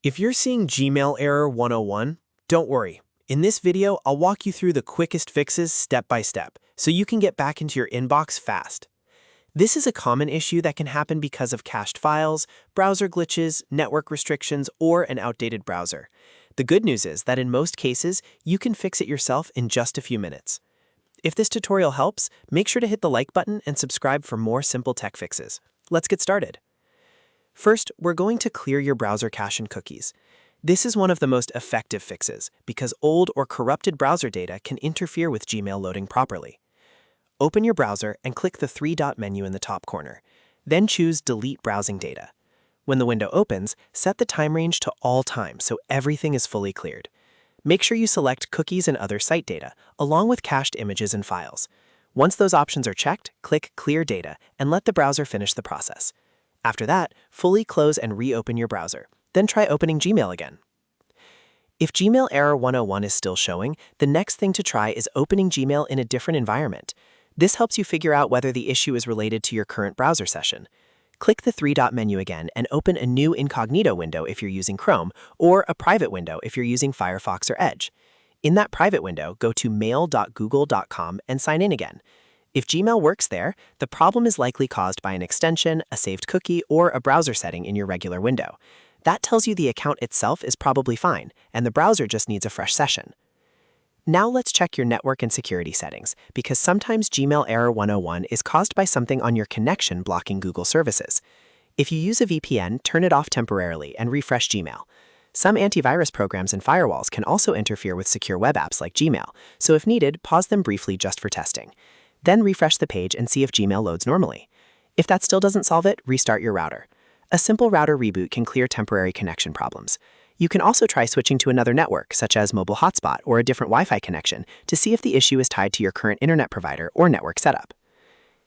If you're seeing Gmail error 101, don't worry. In this video, I'll walk you through the quickest fixes step by step, so you can get back into your inbox fast. This is a common issue that can happen because of cached files, browser glitches, network restrictions, or an outdated browser. The good news is that in most cases, you can fix it yourself in just a few minutes. If this tutorial helps, make sure to hit the like button and subscribe for more simple tech fixes. Let's get started. First, we're going to clear your browser cache and cookies. This is one of the most effective fixes because old or corrupted browser data can interfere with Gmail loading properly. Open your browser and click the three-dot menu in the top corner. Then choose Delete Browsing Data. When the window opens, set the time range to all time so everything is fully cleared. Make sure you select cookies and other site data, along with cached images and files. Once those options are checked, click Clear Data and let the browser finish the process. After that, fully close and reopen your browser. Then try opening Gmail again. If Gmail error 101 is still showing, the next thing to try is opening Gmail in a different environment. This helps you figure out whether the issue is related to your current browser session. Click the three-dot menu again and open a new Incognito window if you're using Chrome, or a private window if you're using Firefox or Edge. In that private window, go to mail.google.com and sign in again. If Gmail works there, the problem is likely caused by an extension, a saved cookie, or a browser setting in your regular window. That tells you the account itself is probably fine, and the browser just needs a fresh session. Now let's check your network and security settings, because sometimes Gmail error 101 is caused by something on your connection blocking Google services. If you use a VPN, turn it off temporarily and refresh Gmail. Some antivirus programs and firewalls can also interfere with secure web apps like Gmail, so if needed, pause them briefly just for testing. Then refresh the page and see if Gmail loads normally. If that still doesn't solve it, restart your router. A simple router reboot can clear temporary connection problems. You can also try switching to another network, such as mobile hotspot or a different Wi-Fi connection, to see if the issue is tied to your current internet provider or network setup.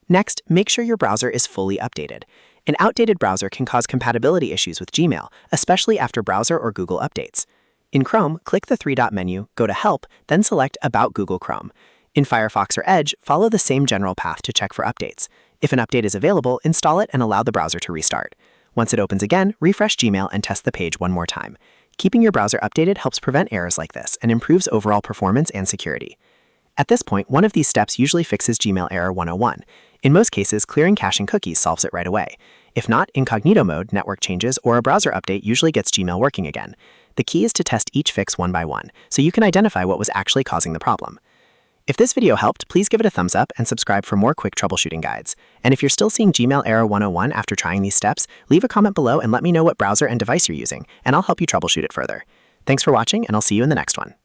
Next, make sure your browser is fully updated. An outdated browser can cause compatibility issues with Gmail, especially after browser or Google updates. In Chrome, click the three-dot menu, go to Help, then select About Google Chrome. In Firefox or Edge, follow the same general path to check for updates. If an update is available, install it and allow the browser to restart. Once it opens again, refresh Gmail and test the page one more time. Keeping your browser updated helps prevent errors like this and improves overall performance and security. At this point, one of these steps usually fixes Gmail error 101. In most cases, clearing cache and cookies solves it right away. If not, incognito mode, network changes, or a browser update usually gets Gmail working again. The key is to test each fix one by one, so you can identify what was actually causing the problem. If this video helped, please give it a thumbs up and subscribe for more quick troubleshooting guides. And if you're still seeing Gmail error 101 after trying these steps, leave a comment below and let me know what browser and device you're using, and I'll help you troubleshoot it further. Thanks for watching, and I'll see you in the next one.